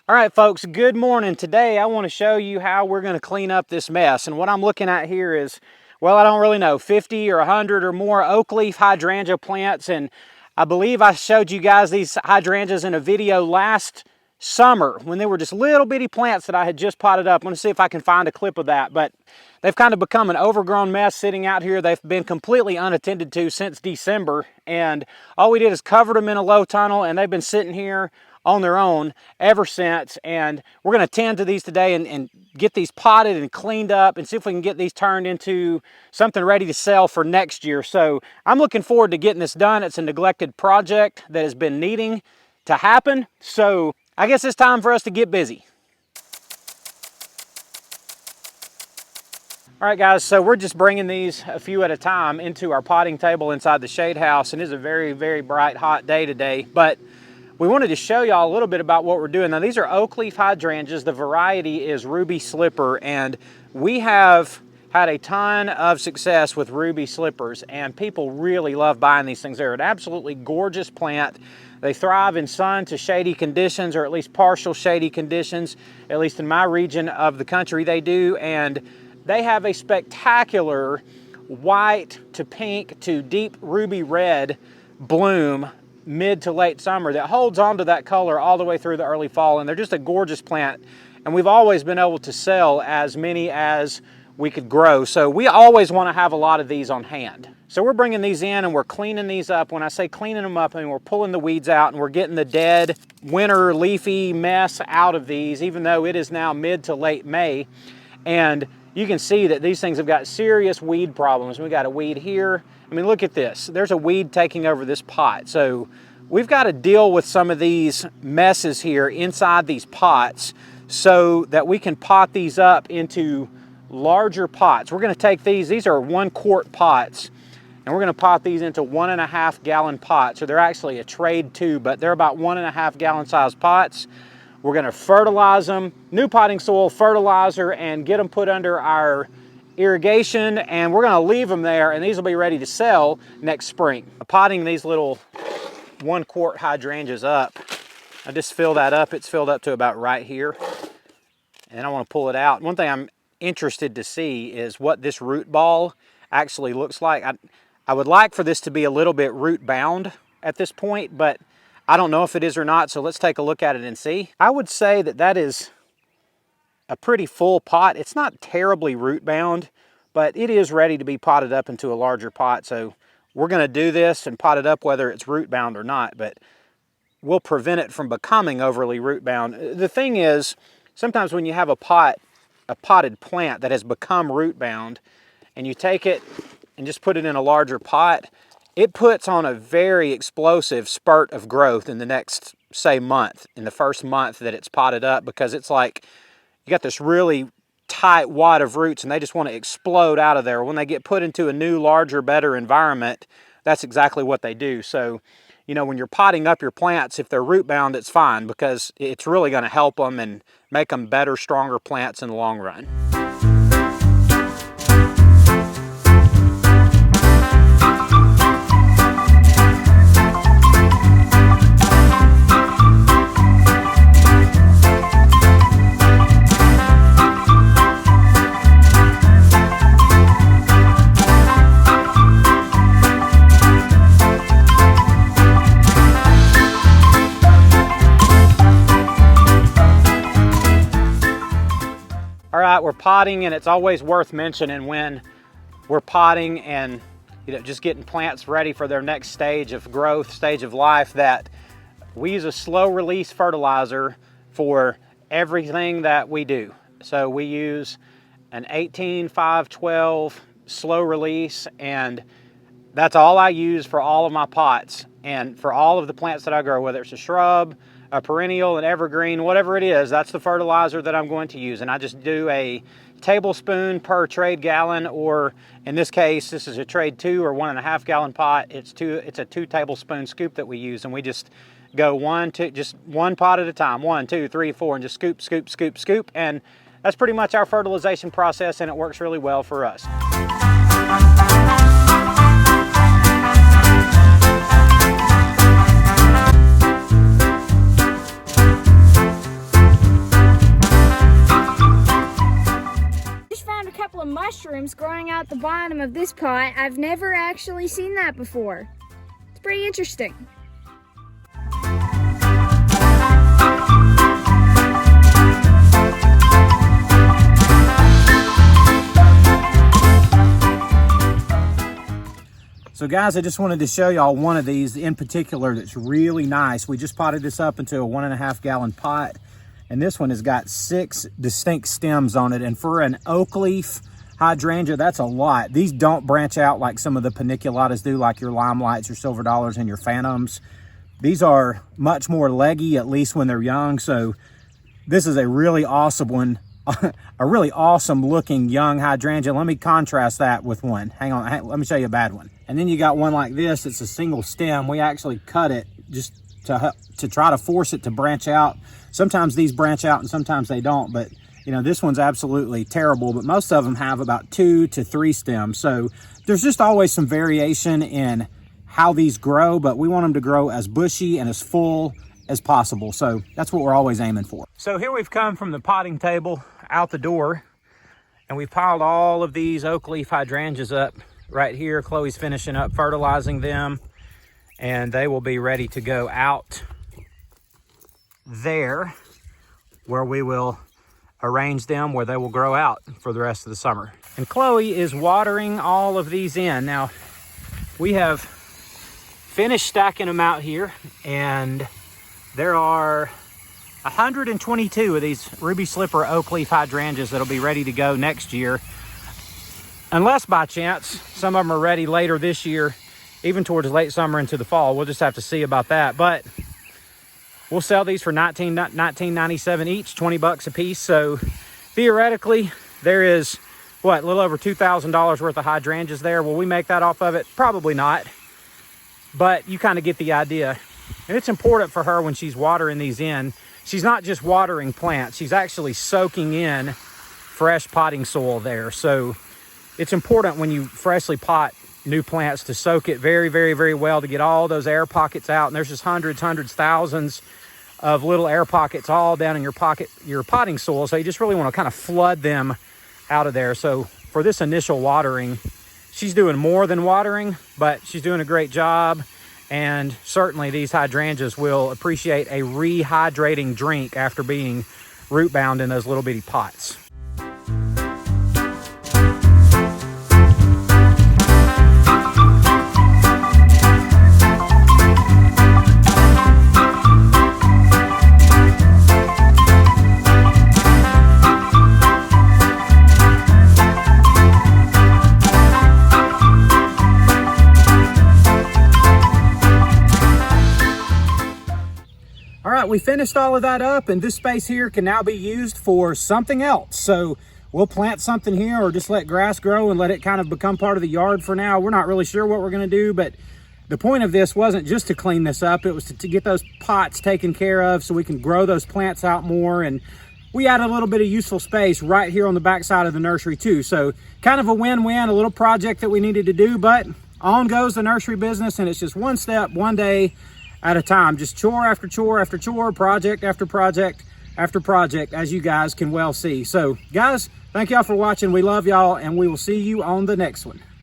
All right, folks, good morning. Today I want to show you how we're going to clean up this mess. And what I'm looking at here is, well, I don't really know, 50 or 100 or more Oakleaf Hydrangea plants. And I believe I showed you guys these hydrangeas in a video last summer when they were just little bitty plants that I had just potted up. I'm going to see if I can find a clip of that. But they've kind of become an overgrown mess sitting out here. They've been completely unattended to since December. And all we did is covered them in a low tunnel, and they've been sitting here on their own ever since. And we're going to tend to these today and get these potted and cleaned up and see if we can get these turned into something ready to sell for next year. So I'm looking forward to getting this done. It's a neglected project that has been needing to happen. So I guess it's time for us to get busy. All right, guys, so we're just bringing these a few at a time into our potting table inside the shade house. And it's a very, very bright, hot day today, but we wanted to show y'all a little bit about what we're doing. Now, these are Oakleaf Hydrangeas. The variety is Ruby Slipper, and we have had a ton of success with Ruby Slippers, and people really love buying these things. They're an absolutely gorgeous plant. They thrive in sun to shady conditions, or at least partial shady conditions, at least in my region of the country they do, and they have a spectacular white to pink to deep ruby red bloom mid to late summer that holds on to that color all the way through the early fall. And they're just a gorgeous plant. And we've always been able to sell as many as we could grow. So we always want to have a lot of these on hand. So we're bringing these in and we're cleaning these up. When I say cleaning them up, I mean we're pulling the weeds out and we're getting the dead winter leafy mess out of these, even though it is now mid to late May. And you can see that these things have got serious weed problems. We got a weed here. I mean, look at this. There's a weed taking over this pot. So we've got to deal with some of these messes here inside these pots so that we can pot these up into larger pots. We're going to take these are 1 quart pots, and we're going to pot these into 1.5 gallon pots. So they're actually a trade too, but they're about 1.5 gallon size pots. We're going to fertilize them, new potting soil, fertilizer, and get them put under our irrigation, and we're going to leave them there, and these will be ready to sell next spring. Potting these little 1 quart hydrangeas up, I just fill that up. It's filled up to about right here, and I want to pull it out. One thing I'm interested to see is what this root ball actually looks like. I would like for this to be a little bit root bound at this point, but I don't know if it is or not, so let's take a look at it and see. I would say that that is a pretty full pot. It's not terribly root bound, but it is ready to be potted up into a larger pot. So we're going to do this and pot it up whether it's root bound or not, but we'll prevent it from becoming overly root bound. The thing is, sometimes when you have a potted plant that has become root bound, and you take it and just put it in a larger pot, it puts on a very explosive spurt of growth in the next, say, month, in the first month that it's potted up, because it's like you got this really tight wad of roots and they just want to explode out of there. When they get put into a new, larger, better environment, that's exactly what they do. So, you know, when you're potting up your plants, if they're root bound, it's fine, because it's really going to help them and make them better, stronger plants in the long run. All right, we're potting, and it's always worth mentioning when we're potting and just getting plants ready for their next stage of growth, stage of life, that we use a slow release fertilizer for everything that we do. So we use an 18-5-12 slow release, and that's all I use for all of my pots and for all of the plants that I grow, whether it's a shrub, a perennial, an evergreen, whatever it is, that's the fertilizer that I'm going to use. And I just do a tablespoon per trade gallon, or in this case, this is a trade 2 or 1.5 gallon pot. It's a 2 tablespoon scoop that we use, and we just go just one pot at a time, 1, 2, 3, 4, and just scoop, scoop, scoop, scoop. And that's pretty much our fertilization process, and it works really well for us. mushrooms growing out the bottom of this pot. I've never actually seen that before. It's pretty interesting. So guys, I just wanted to show y'all one of these in particular that's really nice. We just potted this up into a 1.5 gallon pot, and this one has got 6 distinct stems on it. And for an Oakleaf Hydrangea, that's a lot. These don't branch out like some of the paniculatas do, like your limelights, your silver dollars, and your phantoms. These are much more leggy, at least when they're young. So this is a really awesome one. A really awesome looking young hydrangea. Let me contrast that with one. Hang on, let me show you a bad one. And then you got one like this. It's a single stem. We actually cut it just to try to force it to branch out. Sometimes these branch out and sometimes they don't, but you know, this one's absolutely terrible, but most of them have about 2 to 3 stems. So there's just always some variation in how these grow, but we want them to grow as bushy and as full as possible. So that's what we're always aiming for. So here we've come from the potting table out the door, and we've piled all of these Oakleaf Hydrangeas up right here. Chloe's finishing up fertilizing them, and they will be ready to go out there where we will arrange them where they will grow out for the rest of the summer. And Chloe is watering all of these in. Now, we have finished stacking them out here, and there are 122 of these Ruby Slipper Oakleaf Hydrangeas that'll be ready to go next year. Unless by chance, some of them are ready later this year, even towards late summer into the fall. We'll just have to see about that. But we'll sell these for $19.97 each, 20 bucks a piece. So theoretically, there is, what, a little over $2,000 worth of hydrangeas there. Will we make that off of it? Probably not. But you kind of get the idea. And it's important for her when she's watering these in. She's not just watering plants, she's actually soaking in fresh potting soil there. So it's important when you freshly pot new plants to soak it very, very, very well to get all those air pockets out. And there's just hundreds, thousands of little air pockets all down in your potting soil. So you just really want to kind of flood them out of there. So for this initial watering, she's doing more than watering, but she's doing a great job. And certainly these hydrangeas will appreciate a rehydrating drink after being root bound in those little bitty pots. All right, we finished all of that up, and this space here can now be used for something else. So we'll plant something here or just let grass grow and let it kind of become part of the yard for now. We're not really sure what we're going to do, but the point of this wasn't just to clean this up. It was to get those pots taken care of so we can grow those plants out more. And we add a little bit of useful space right here on the back side of the nursery too. So kind of a win-win, a little project that we needed to do, but on goes the nursery business, and it's just one step, one day at a time, just chore after chore after chore, project after project after project, as you guys can well see. So guys, thank y'all for watching. We love y'all, and we will see you on the next one.